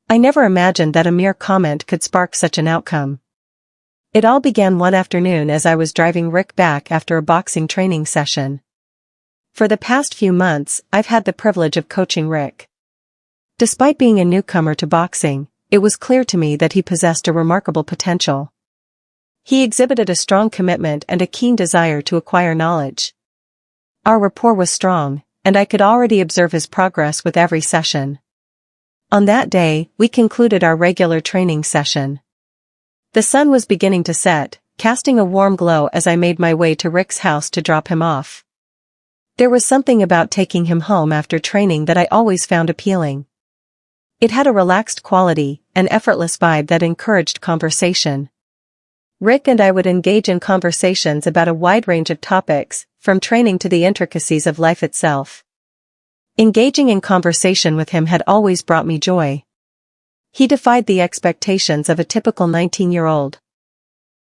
I never imagined that a mere comment could spark such an outcome. It all began one afternoon as I was driving Rick back after a boxing training session. For the past few months, I've had the privilege of coaching Rick. Despite being a newcomer to boxing, it was clear to me that he possessed a remarkable potential. He exhibited a strong commitment and a keen desire to acquire knowledge. Our rapport was strong, and I could already observe his progress with every session. On that day, we concluded our regular training session. The sun was beginning to set, casting a warm glow as I made my way to Rick's house to drop him off. There was something about taking him home after training that I always found appealing. It had a relaxed quality, an effortless vibe that encouraged conversation. Rick and I would engage in conversations about a wide range of topics, from training to the intricacies of life itself. Engaging in conversation with him had always brought me joy. He defied the expectations of a typical 19-year-old.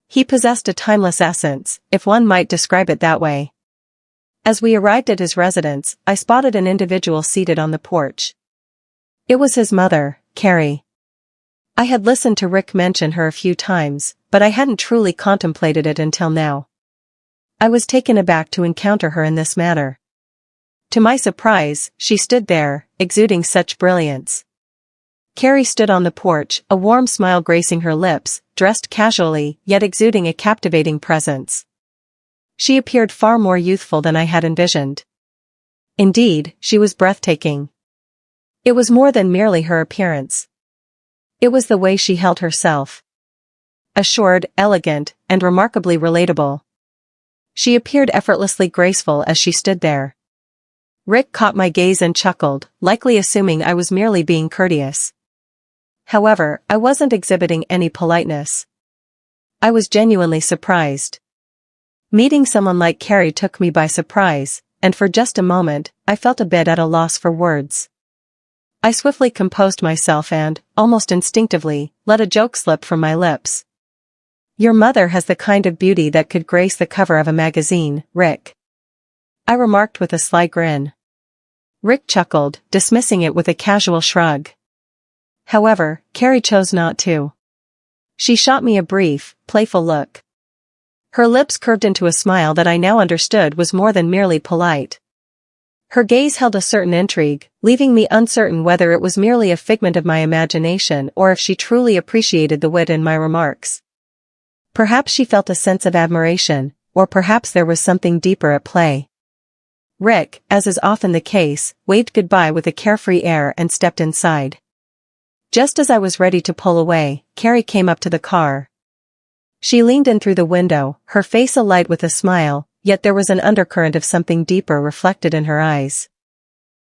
He possessed a timeless essence, if one might describe it that way. As we arrived at his residence, I spotted an individual seated on the porch. It was his mother, Carrie. I had listened to Rick mention her a few times, but I hadn't truly contemplated it until now. I was taken aback to encounter her in this manner. To my surprise, she stood there, exuding such brilliance. Carrie stood on the porch, a warm smile gracing her lips, dressed casually, yet exuding a captivating presence. She appeared far more youthful than I had envisioned. Indeed, she was breathtaking. It was more than merely her appearance. It was the way she held herself. Assured, elegant, and remarkably relatable. She appeared effortlessly graceful as she stood there. Rick caught my gaze and chuckled, likely assuming I was merely being courteous. However, I wasn't exhibiting any politeness. I was genuinely surprised. Meeting someone like Carrie took me by surprise, and for just a moment, I felt a bit at a loss for words. I swiftly composed myself and, almost instinctively, let a joke slip from my lips. "Your mother has the kind of beauty that could grace the cover of a magazine, Rick," I remarked with a sly grin. Rick chuckled, dismissing it with a casual shrug. However, Carrie chose not to. She shot me a brief, playful look. Her lips curved into a smile that I now understood was more than merely polite. Her gaze held a certain intrigue, leaving me uncertain whether it was merely a figment of my imagination or if she truly appreciated the wit in my remarks. Perhaps she felt a sense of admiration, or perhaps there was something deeper at play. Rick, as is often the case, waved goodbye with a carefree air and stepped inside. Just as I was ready to pull away, Carrie came up to the car. She leaned in through the window, her face alight with a smile, yet there was an undercurrent of something deeper reflected in her eyes.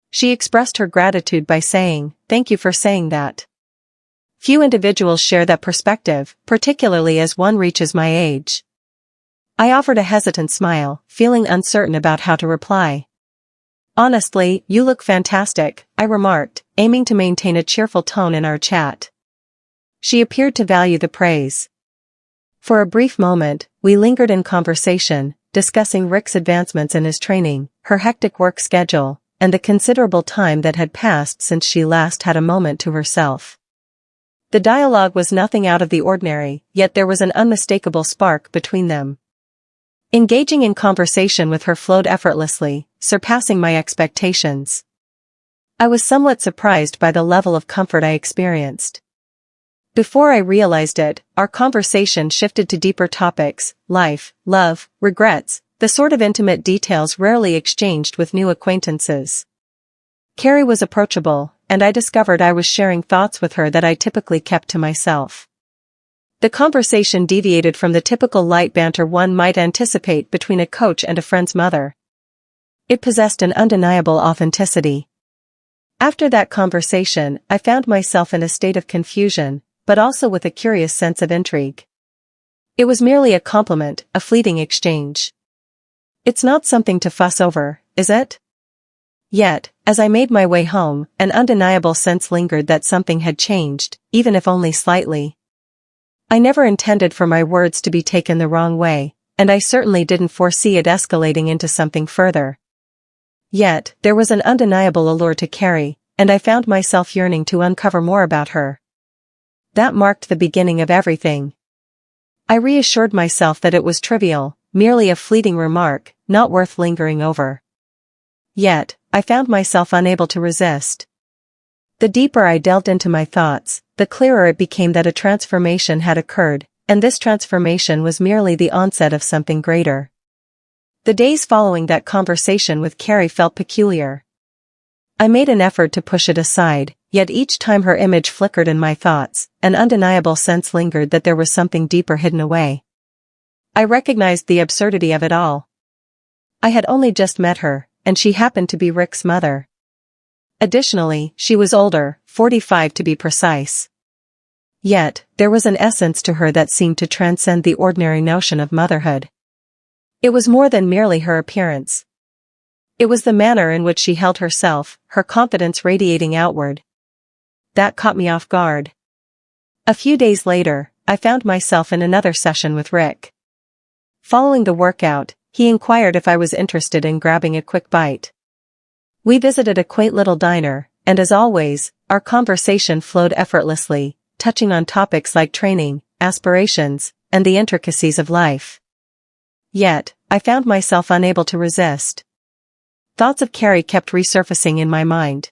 She expressed her gratitude by saying, "Thank you for saying that." Few individuals share that perspective, particularly as one reaches my age. I offered a hesitant smile, feeling uncertain about how to reply. "Honestly, you look fantastic," I remarked, aiming to maintain a cheerful tone in our chat. She appeared to value the praise. For a brief moment, we lingered in conversation, discussing Rick's advancements in his training, her hectic work schedule, and the considerable time that had passed since she last had a moment to herself. The dialogue was nothing out of the ordinary, yet there was an unmistakable spark between them. Engaging in conversation with her flowed effortlessly, surpassing my expectations. I was somewhat surprised by the level of comfort I experienced. Before I realized it, our conversation shifted to deeper topics, life, love, regrets, the sort of intimate details rarely exchanged with new acquaintances. Carrie was approachable, and I discovered I was sharing thoughts with her that I typically kept to myself. The conversation deviated from the typical light banter one might anticipate between a coach and a friend's mother. It possessed an undeniable authenticity. After that conversation, I found myself in a state of confusion, but also with a curious sense of intrigue. It was merely a compliment, a fleeting exchange. It's not something to fuss over, is it? Yet, as I made my way home, an undeniable sense lingered that something had changed, even if only slightly. I never intended for my words to be taken the wrong way, and I certainly didn't foresee it escalating into something further. Yet, there was an undeniable allure to Carrie, and I found myself yearning to uncover more about her. That marked the beginning of everything. I reassured myself that it was trivial, merely a fleeting remark, not worth lingering over. Yet, I found myself unable to resist. The deeper I delved into my thoughts, the clearer it became that a transformation had occurred, and this transformation was merely the onset of something greater. The days following that conversation with Carrie felt peculiar. I made an effort to push it aside, yet each time her image flickered in my thoughts, an undeniable sense lingered that there was something deeper hidden away. I recognized the absurdity of it all. I had only just met her, and she happened to be Rick's mother. Additionally, she was older, 45 to be precise. Yet, there was an essence to her that seemed to transcend the ordinary notion of motherhood. It was more than merely her appearance. It was the manner in which she held herself, her confidence radiating outward. That caught me off guard. A few days later, I found myself in another session with Rick. Following the workout, he inquired if I was interested in grabbing a quick bite. We visited a quaint little diner, and as always, our conversation flowed effortlessly, touching on topics like training, aspirations, and the intricacies of life. Yet, I found myself unable to resist. Thoughts of Carrie kept resurfacing in my mind.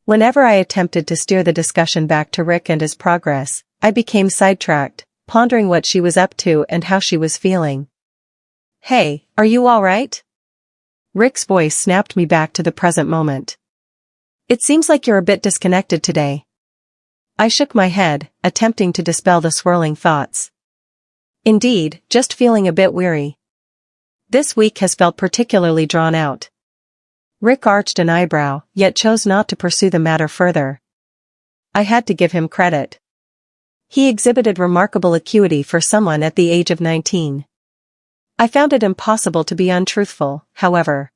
Whenever I attempted to steer the discussion back to Rick and his progress, I became sidetracked, pondering what she was up to and how she was feeling. "Hey, are you all right?" Rick's voice snapped me back to the present moment. "It seems like you're a bit disconnected today." I shook my head, attempting to dispel the swirling thoughts. "Indeed, just feeling a bit weary. This week has felt particularly drawn out." Rick arched an eyebrow, yet chose not to pursue the matter further. I had to give him credit. He exhibited remarkable acuity for someone at the age of 19. I found it impossible to be untruthful, however.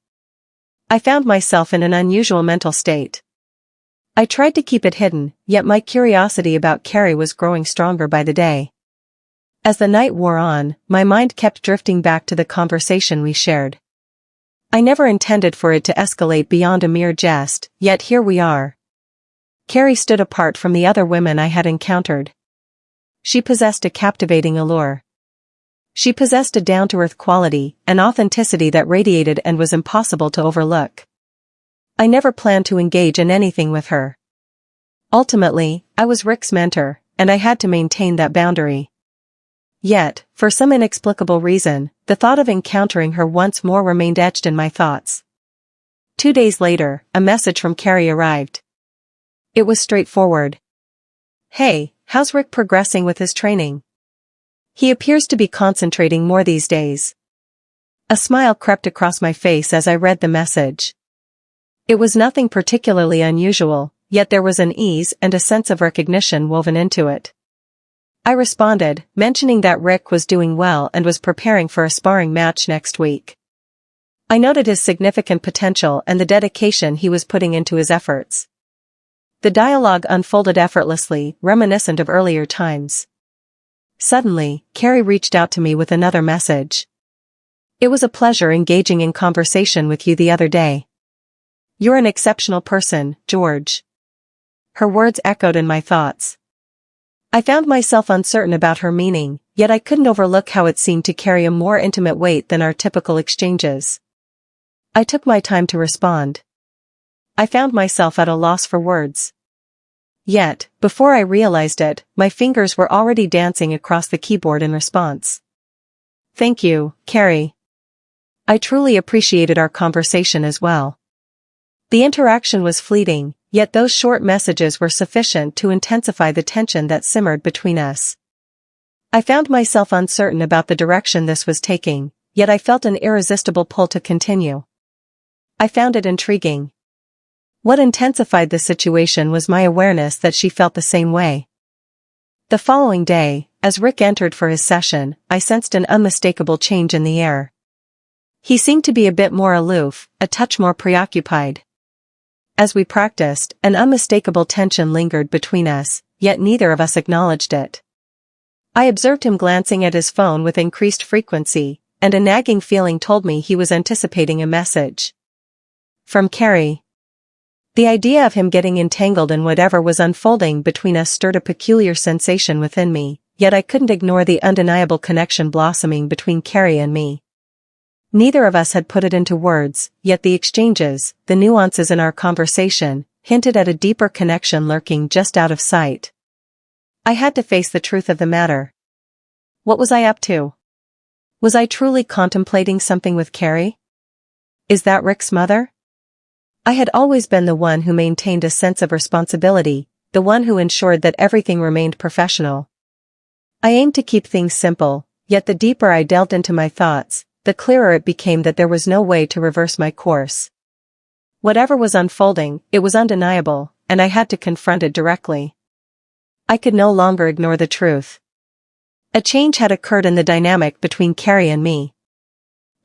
I found myself in an unusual mental state. I tried to keep it hidden, yet my curiosity about Carrie was growing stronger by the day. As the night wore on, my mind kept drifting back to the conversation we shared. I never intended for it to escalate beyond a mere jest, yet here we are. Carrie stood apart from the other women I had encountered. She possessed a captivating allure. She possessed a down-to-earth quality, an authenticity that radiated and was impossible to overlook. I never planned to engage in anything with her. Ultimately, I was Rick's mentor, and I had to maintain that boundary. Yet, for some inexplicable reason, the thought of encountering her once more remained etched in my thoughts. 2 days later, a message from Carrie arrived. It was straightforward. "Hey, how's Rick progressing with his training? He appears to be concentrating more these days." A smile crept across my face as I read the message. It was nothing particularly unusual, yet there was an ease and a sense of recognition woven into it. I responded, mentioning that Rick was doing well and was preparing for a sparring match next week. I noted his significant potential and the dedication he was putting into his efforts. The dialogue unfolded effortlessly, reminiscent of earlier times. Suddenly, Carrie reached out to me with another message. "It was a pleasure engaging in conversation with you the other day. You're an exceptional person, George." Her words echoed in my thoughts. I found myself uncertain about her meaning, yet I couldn't overlook how it seemed to carry a more intimate weight than our typical exchanges. I took my time to respond. I found myself at a loss for words. Yet, before I realized it, my fingers were already dancing across the keyboard in response. "Thank you, Carrie. I truly appreciated our conversation as well." The interaction was fleeting, yet those short messages were sufficient to intensify the tension that simmered between us. I found myself uncertain about the direction this was taking, yet I felt an irresistible pull to continue. I found it intriguing. What intensified the situation was my awareness that she felt the same way. The following day, as Rick entered for his session, I sensed an unmistakable change in the air. He seemed to be a bit more aloof, a touch more preoccupied. As we practiced, an unmistakable tension lingered between us, yet neither of us acknowledged it. I observed him glancing at his phone with increased frequency, and a nagging feeling told me he was anticipating a message. From Carrie. The idea of him getting entangled in whatever was unfolding between us stirred a peculiar sensation within me, yet I couldn't ignore the undeniable connection blossoming between Carrie and me. Neither of us had put it into words, yet the exchanges, the nuances in our conversation, hinted at a deeper connection lurking just out of sight. I had to face the truth of the matter. What was I up to? Was I truly contemplating something with Carrie? Is that Rick's mother? I had always been the one who maintained a sense of responsibility, the one who ensured that everything remained professional. I aimed to keep things simple, yet the deeper I delved into my thoughts, the clearer it became that there was no way to reverse my course. Whatever was unfolding, it was undeniable, and I had to confront it directly. I could no longer ignore the truth. A change had occurred in the dynamic between Carrie and me.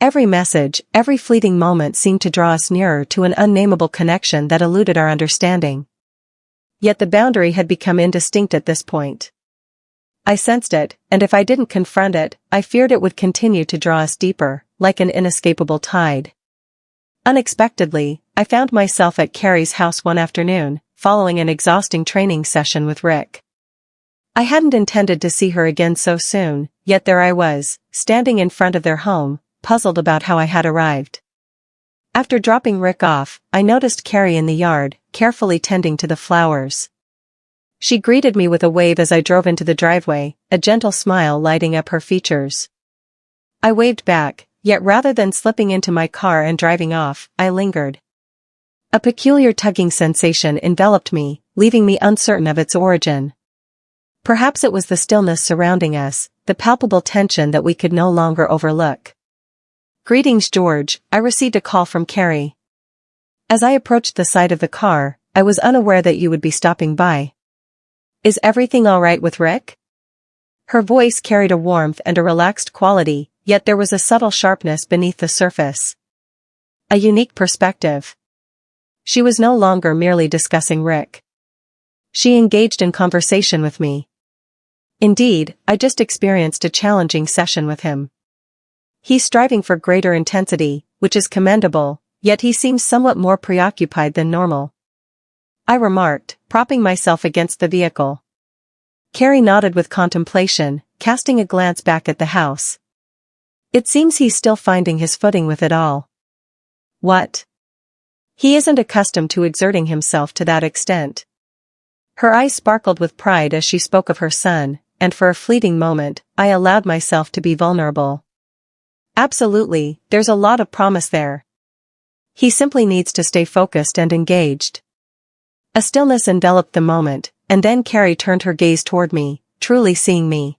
Every message, every fleeting moment seemed to draw us nearer to an unnameable connection that eluded our understanding. Yet the boundary had become indistinct at this point. I sensed it, and if I didn't confront it, I feared it would continue to draw us deeper, like an inescapable tide. Unexpectedly, I found myself at Carrie's house one afternoon, following an exhausting training session with Rick. I hadn't intended to see her again so soon, yet there I was, standing in front of their home, puzzled about how I had arrived. After dropping Rick off, I noticed Carrie in the yard, carefully tending to the flowers. She greeted me with a wave as I drove into the driveway, a gentle smile lighting up her features. I waved back, yet rather than slipping into my car and driving off, I lingered. A peculiar tugging sensation enveloped me, leaving me uncertain of its origin. Perhaps it was the stillness surrounding us, the palpable tension that we could no longer overlook. "Greetings, George," I received a call from Carrie. As I approached the side of the car, I was unaware that you would be stopping by. "Is everything all right with Rick?" Her voice carried a warmth and a relaxed quality, yet there was a subtle sharpness beneath the surface. A unique perspective. She was no longer merely discussing Rick. She engaged in conversation with me. Indeed, I just experienced a challenging session with him. He's striving for greater intensity, which is commendable, yet he seems somewhat more preoccupied than normal. I remarked, propping myself against the vehicle. Carrie nodded with contemplation, casting a glance back at the house. "It seems he's still finding his footing with it all." "What?" "He isn't accustomed to exerting himself to that extent." Her eyes sparkled with pride as she spoke of her son, and for a fleeting moment, I allowed myself to be vulnerable. "Absolutely, there's a lot of promise there. He simply needs to stay focused and engaged." A stillness enveloped the moment, and then Carrie turned her gaze toward me, truly seeing me.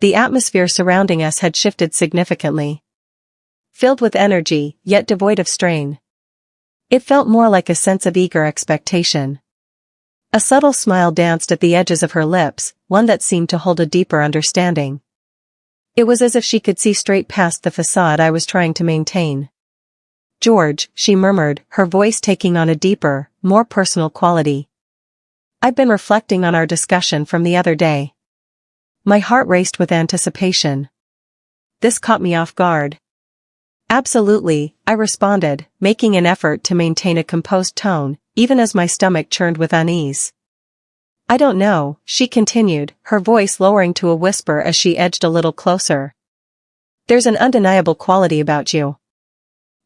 The atmosphere surrounding us had shifted significantly. Filled with energy, yet devoid of strain. It felt more like a sense of eager expectation. A subtle smile danced at the edges of her lips, one that seemed to hold a deeper understanding. It was as if she could see straight past the facade I was trying to maintain. "George," she murmured, her voice taking on a deeper, more personal quality. "I've been reflecting on our discussion from the other day." My heart raced with anticipation. This caught me off guard. "Absolutely," I responded, making an effort to maintain a composed tone, even as my stomach churned with unease. "I don't know," she continued, her voice lowering to a whisper as she edged a little closer. "There's an undeniable quality about you.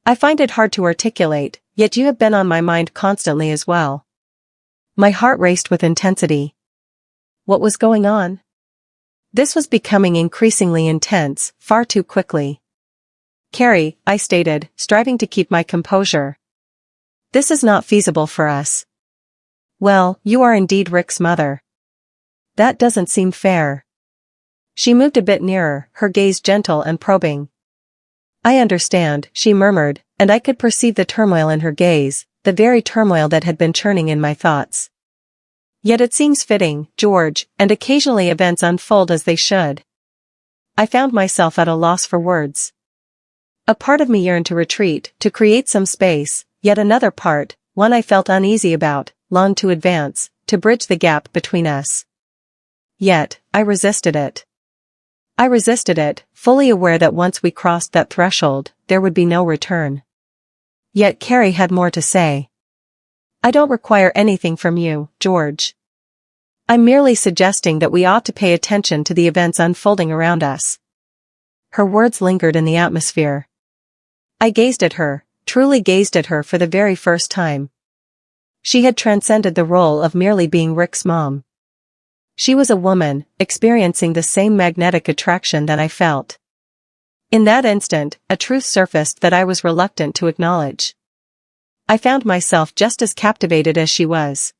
I find it hard to articulate, yet you have been on my mind constantly as well." My heart raced with intensity. What was going on? This was becoming increasingly intense, far too quickly. "Carrie," I stated, striving to keep my composure. "This is not feasible for us." "Well, you are indeed Rick's mother." "That doesn't seem fair." She moved a bit nearer, her gaze gentle and probing. "I understand," she murmured, and I could perceive the turmoil in her gaze, the very turmoil that had been churning in my thoughts. "Yet it seems fitting, George, and occasionally events unfold as they should." I found myself at a loss for words. A part of me yearned to retreat, to create some space, yet another part, one I felt uneasy about, longed to advance, to bridge the gap between us. Yet, I resisted it. I resisted it, fully aware that once we crossed that threshold, there would be no return. Yet Carrie had more to say. I don't require anything from you, George. I'm merely suggesting that we ought to pay attention to the events unfolding around us. Her words lingered in the atmosphere. I gazed at her, truly gazed at her for the very first time. She had transcended the role of merely being Rick's mom. She was a woman, experiencing the same magnetic attraction that I felt. In that instant, a truth surfaced that I was reluctant to acknowledge. I found myself just as captivated as she was.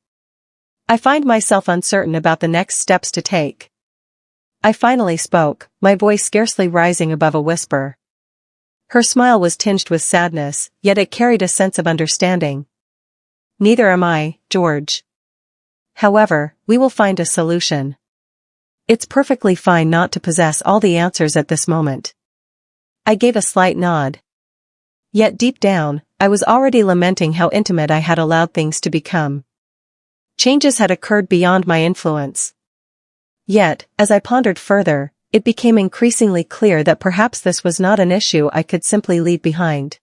I find myself uncertain about the next steps to take. I finally spoke, my voice scarcely rising above a whisper. Her smile was tinged with sadness, yet it carried a sense of understanding. Neither am I, George. However, we will find a solution. It's perfectly fine not to possess all the answers at this moment. I gave a slight nod. Yet deep down, I was already lamenting how intimate I had allowed things to become. Changes had occurred beyond my influence. Yet, as I pondered further, it became increasingly clear that perhaps this was not an issue I could simply leave behind.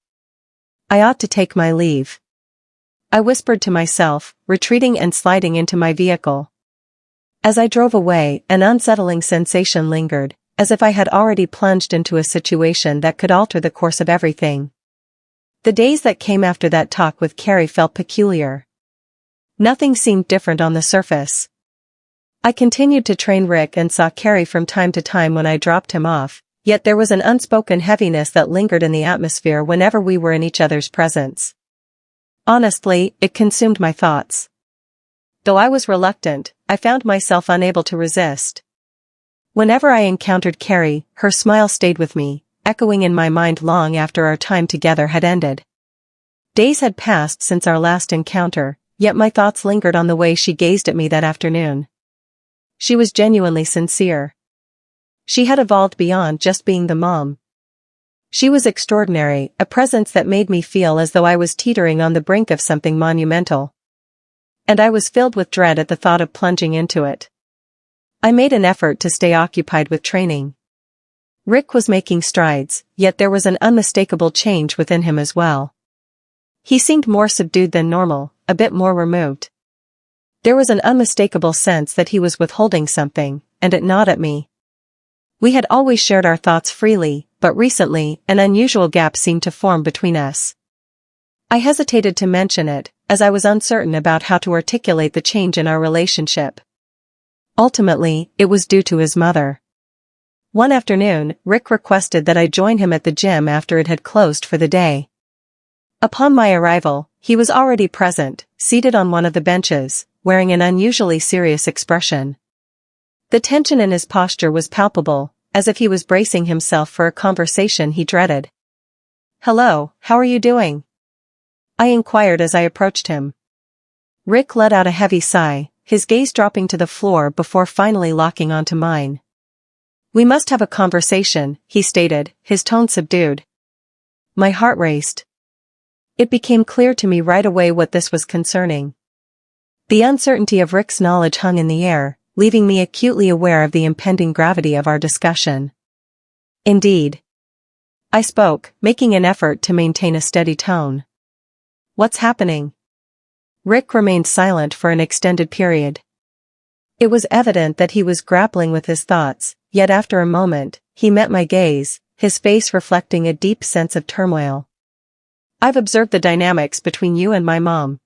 I ought to take my leave. I whispered to myself, retreating and sliding into my vehicle. As I drove away, an unsettling sensation lingered, as if I had already plunged into a situation that could alter the course of everything. The days that came after that talk with Carrie felt peculiar. Nothing seemed different on the surface. I continued to train Rick and saw Carrie from time to time when I dropped him off, yet there was an unspoken heaviness that lingered in the atmosphere whenever we were in each other's presence. Honestly, it consumed my thoughts. Though I was reluctant, I found myself unable to resist. Whenever I encountered Carrie, her smile stayed with me, echoing in my mind long after our time together had ended. Days had passed since our last encounter, yet my thoughts lingered on the way she gazed at me that afternoon. She was genuinely sincere. She had evolved beyond just being the mom. She was extraordinary, a presence that made me feel as though I was teetering on the brink of something monumental. And I was filled with dread at the thought of plunging into it. I made an effort to stay occupied with training. Rick was making strides, yet there was an unmistakable change within him as well. He seemed more subdued than normal, a bit more removed. There was an unmistakable sense that he was withholding something, and it gnawed at me. We had always shared our thoughts freely, but recently, an unusual gap seemed to form between us. I hesitated to mention it, as I was uncertain about how to articulate the change in our relationship. Ultimately, it was due to his mother. One afternoon, Rick requested that I join him at the gym after it had closed for the day. Upon my arrival, he was already present, seated on one of the benches, wearing an unusually serious expression. The tension in his posture was palpable, as if he was bracing himself for a conversation he dreaded. "Hello, how are you doing?" I inquired as I approached him. Rick let out a heavy sigh, his gaze dropping to the floor before finally locking onto mine. "We must have a conversation," he stated, his tone subdued. My heart raced. It became clear to me right away what this was concerning. The uncertainty of Rick's knowledge hung in the air, leaving me acutely aware of the impending gravity of our discussion. "Indeed." I spoke, making an effort to maintain a steady tone. "What's happening?" Rick remained silent for an extended period. It was evident that he was grappling with his thoughts, yet after a moment, he met my gaze, his face reflecting a deep sense of turmoil. "I've observed the dynamics between you and my mom.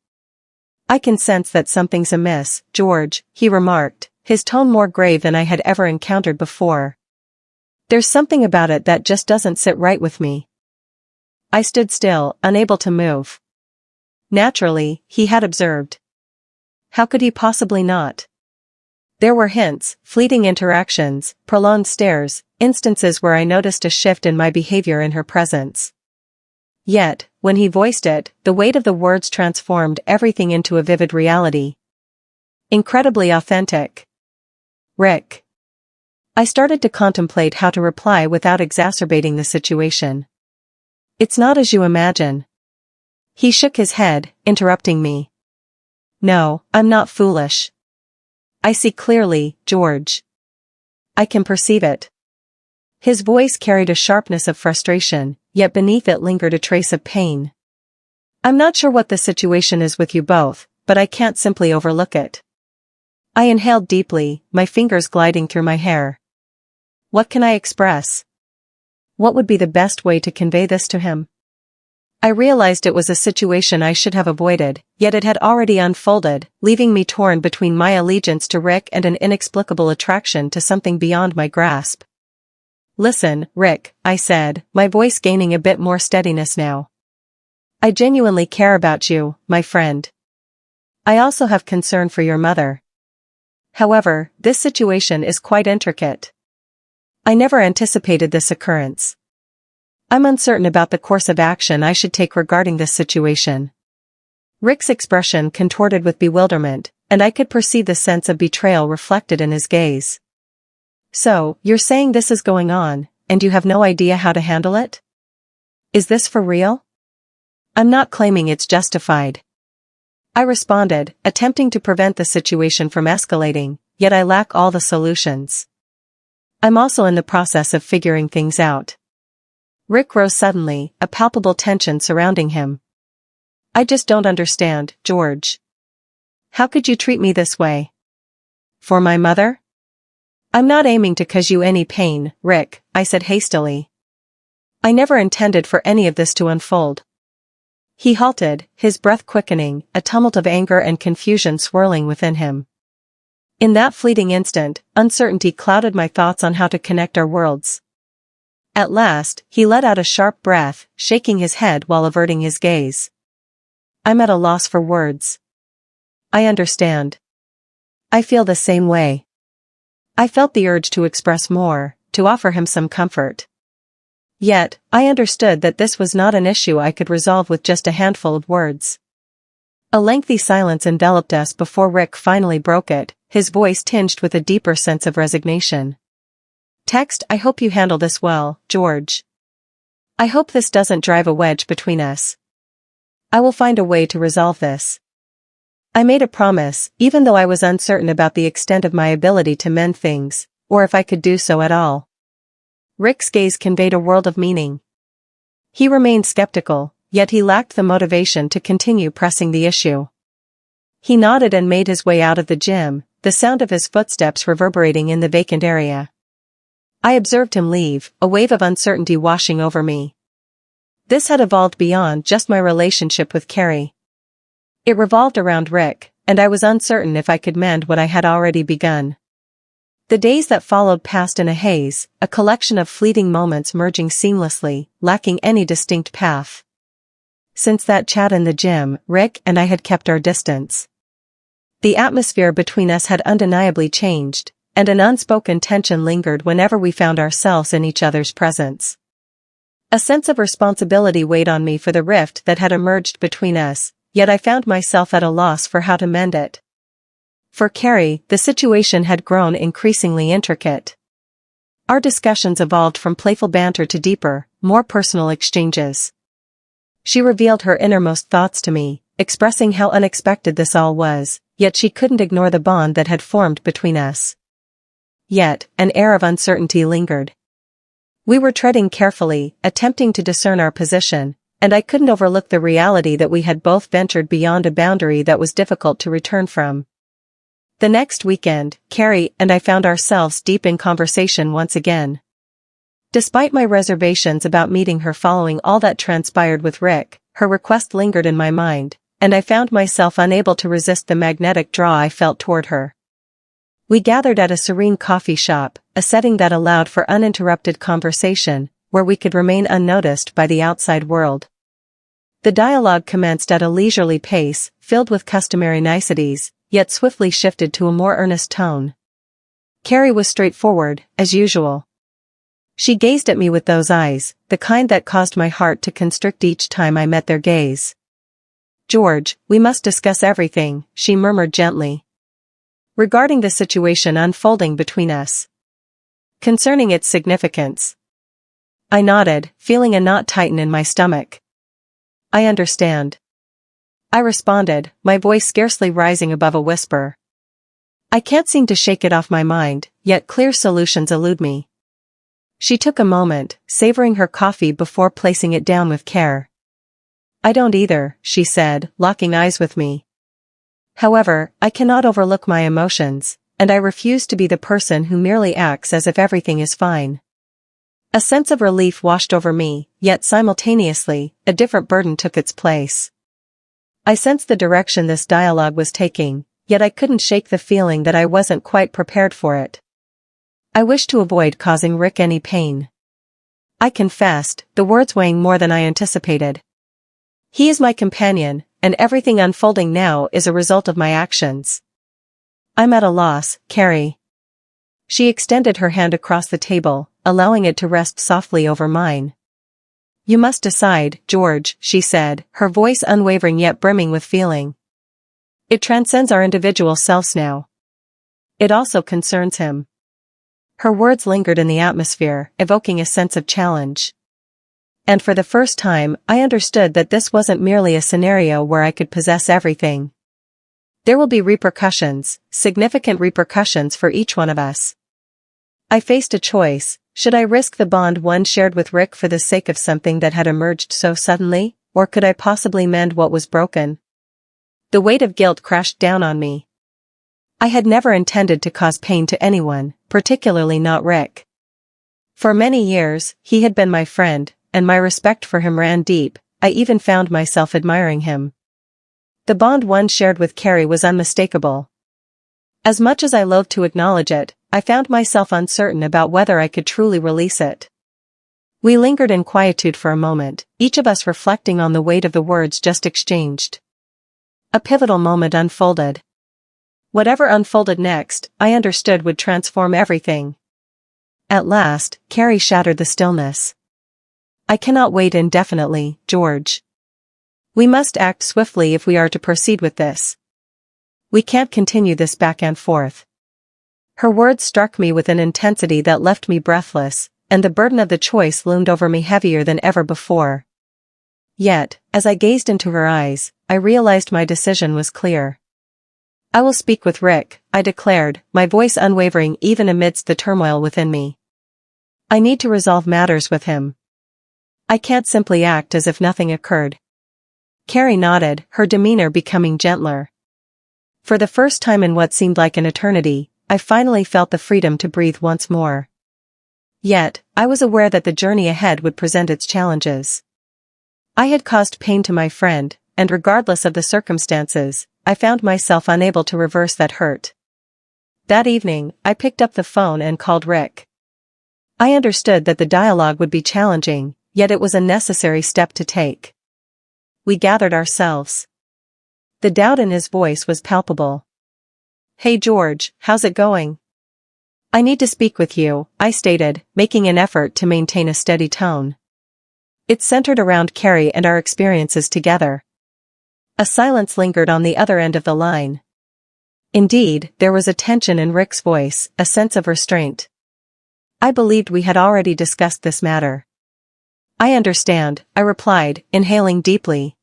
I can sense that something's amiss, George," he remarked, his tone more grave than I had ever encountered before. "There's something about it that just doesn't sit right with me." I stood still, unable to move. Naturally, he had observed. How could he possibly not? There were hints, fleeting interactions, prolonged stares, instances where I noticed a shift in my behavior in her presence. Yet, when he voiced it, the weight of the words transformed everything into a vivid reality. Incredibly authentic. "Rick." I started to contemplate how to reply without exacerbating the situation. "It's not as you imagine." He shook his head, interrupting me. "No, I'm not foolish. I see clearly, George. I can perceive it." His voice carried a sharpness of frustration, yet beneath it lingered a trace of pain. I'm not sure what the situation is with you both, but I can't simply overlook it. I inhaled deeply, my fingers gliding through my hair. What can I express? What would be the best way to convey this to him? I realized it was a situation I should have avoided, yet it had already unfolded, leaving me torn between my allegiance to Rick and an inexplicable attraction to something beyond my grasp. Listen, Rick, I said, my voice gaining a bit more steadiness now. I genuinely care about you, my friend. I also have concern for your mother. However, this situation is quite intricate. I never anticipated this occurrence. I'm uncertain about the course of action I should take regarding this situation. Rick's expression contorted with bewilderment, and I could perceive the sense of betrayal reflected in his gaze. So, you're saying this is going on, and you have no idea how to handle it? Is this for real? I'm not claiming it's justified. I responded, attempting to prevent the situation from escalating, yet I lack all the solutions. I'm also in the process of figuring things out. Rick rose suddenly, a palpable tension surrounding him. I just don't understand, George. How could you treat me this way? For my mother? I'm not aiming to cause you any pain, Rick, I said hastily. I never intended for any of this to unfold. He halted, his breath quickening, a tumult of anger and confusion swirling within him. In that fleeting instant, uncertainty clouded my thoughts on how to connect our worlds. At last, he let out a sharp breath, shaking his head while averting his gaze. I'm at a loss for words. I understand. I feel the same way. I felt the urge to express more, to offer him some comfort. Yet, I understood that this was not an issue I could resolve with just a handful of words. A lengthy silence enveloped us before Rick finally broke it, his voice tinged with a deeper sense of resignation. I hope you handle this well, George. I hope this doesn't drive a wedge between us. I will find a way to resolve this. I made a promise, even though I was uncertain about the extent of my ability to mend things, or if I could do so at all. Rick's gaze conveyed a world of meaning. He remained skeptical, yet he lacked the motivation to continue pressing the issue. He nodded and made his way out of the gym, the sound of his footsteps reverberating in the vacant area. I observed him leave, a wave of uncertainty washing over me. This had evolved beyond just my relationship with Carrie. It revolved around Rick, and I was uncertain if I could mend what I had already begun. The days that followed passed in a haze, a collection of fleeting moments merging seamlessly, lacking any distinct path. Since that chat in the gym, Rick and I had kept our distance. The atmosphere between us had undeniably changed, and an unspoken tension lingered whenever we found ourselves in each other's presence. A sense of responsibility weighed on me for the rift that had emerged between us, yet I found myself at a loss for how to mend it. For Carrie, the situation had grown increasingly intricate. Our discussions evolved from playful banter to deeper, more personal exchanges. She revealed her innermost thoughts to me, expressing how unexpected this all was, yet she couldn't ignore the bond that had formed between us. Yet, an air of uncertainty lingered. We were treading carefully, attempting to discern our position, and I couldn't overlook the reality that we had both ventured beyond a boundary that was difficult to return from. The next weekend, Carrie and I found ourselves deep in conversation once again. Despite my reservations about meeting her following all that transpired with Rick, her request lingered in my mind, and I found myself unable to resist the magnetic draw I felt toward her. We gathered at a serene coffee shop, a setting that allowed for uninterrupted conversation, where we could remain unnoticed by the outside world. The dialogue commenced at a leisurely pace, filled with customary niceties, yet swiftly shifted to a more earnest tone. Carrie was straightforward, as usual. She gazed at me with those eyes, the kind that caused my heart to constrict each time I met their gaze. George, we must discuss everything, she murmured gently. Regarding the situation unfolding between us. Concerning its significance. I nodded, feeling a knot tighten in my stomach. I understand. I responded, my voice scarcely rising above a whisper. I can't seem to shake it off my mind, yet clear solutions elude me. She took a moment, savoring her coffee before placing it down with care. I don't either, she said, locking eyes with me. However, I cannot overlook my emotions, and I refuse to be the person who merely acts as if everything is fine. A sense of relief washed over me, yet simultaneously, a different burden took its place. I sensed the direction this dialogue was taking, yet I couldn't shake the feeling that I wasn't quite prepared for it. I wished to avoid causing Rick any pain. I confessed, the words weighing more than I anticipated. He is my companion, and everything unfolding now is a result of my actions. I'm at a loss, Carrie. She extended her hand across the table, allowing it to rest softly over mine. You must decide, George, she said, her voice unwavering yet brimming with feeling. It transcends our individual selves now. It also concerns him. Her words lingered in the atmosphere, evoking a sense of challenge. And for the first time, I understood that this wasn't merely a scenario where I could possess everything. There will be repercussions, significant repercussions for each one of us. I faced a choice. Should I risk the bond one shared with Rick for the sake of something that had emerged so suddenly, or could I possibly mend what was broken? The weight of guilt crashed down on me. I had never intended to cause pain to anyone, particularly not Rick. For many years, he had been my friend, and my respect for him ran deep. I even found myself admiring him. The bond one shared with Carrie was unmistakable. As much as I loathed to acknowledge it, I found myself uncertain about whether I could truly release it. We lingered in quietude for a moment, each of us reflecting on the weight of the words just exchanged. A pivotal moment unfolded. Whatever unfolded next, I understood would transform everything. At last, Carrie shattered the stillness. I cannot wait indefinitely, George. We must act swiftly if we are to proceed with this. We can't continue this back and forth. Her words struck me with an intensity that left me breathless, and the burden of the choice loomed over me heavier than ever before. Yet, as I gazed into her eyes, I realized my decision was clear. I will speak with Rick, I declared, my voice unwavering even amidst the turmoil within me. I need to resolve matters with him. I can't simply act as if nothing occurred. Carrie nodded, her demeanor becoming gentler. For the first time in what seemed like an eternity, I finally felt the freedom to breathe once more. Yet, I was aware that the journey ahead would present its challenges. I had caused pain to my friend, and regardless of the circumstances, I found myself unable to reverse that hurt. That evening, I picked up the phone and called Rick. I understood that the dialogue would be challenging, yet it was a necessary step to take. We gathered ourselves. The doubt in his voice was palpable. Hey George, how's it going? I need to speak with you, I stated, making an effort to maintain a steady tone. It centered around Carrie and our experiences together. A silence lingered on the other end of the line. Indeed, there was a tension in Rick's voice, a sense of restraint. I believed we had already discussed this matter. I understand, I replied, inhaling deeply.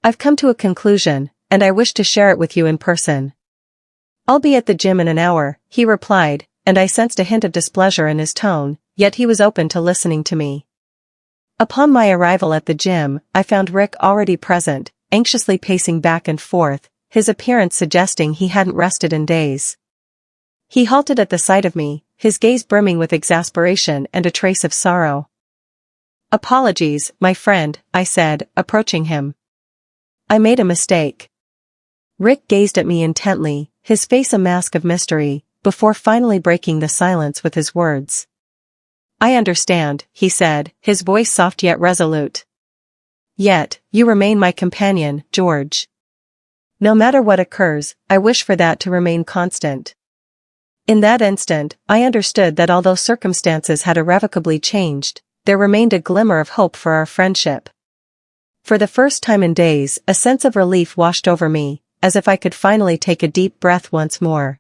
I've come to a conclusion, and I wish to share it with you in person. I'll be at the gym in an hour, he replied, and I sensed a hint of displeasure in his tone, yet he was open to listening to me. Upon my arrival at the gym, I found Rick already present, anxiously pacing back and forth, his appearance suggesting he hadn't rested in days. He halted at the sight of me, his gaze brimming with exasperation and a trace of sorrow. Apologies, my friend, I said, approaching him. I made a mistake. Rick gazed at me intently, his face a mask of mystery, before finally breaking the silence with his words. I understand, he said, his voice soft yet resolute. Yet, you remain my companion, George. No matter what occurs, I wish for that to remain constant. In that instant, I understood that although circumstances had irrevocably changed, there remained a glimmer of hope for our friendship. For the first time in days, a sense of relief washed over me, as if I could finally take a deep breath once more.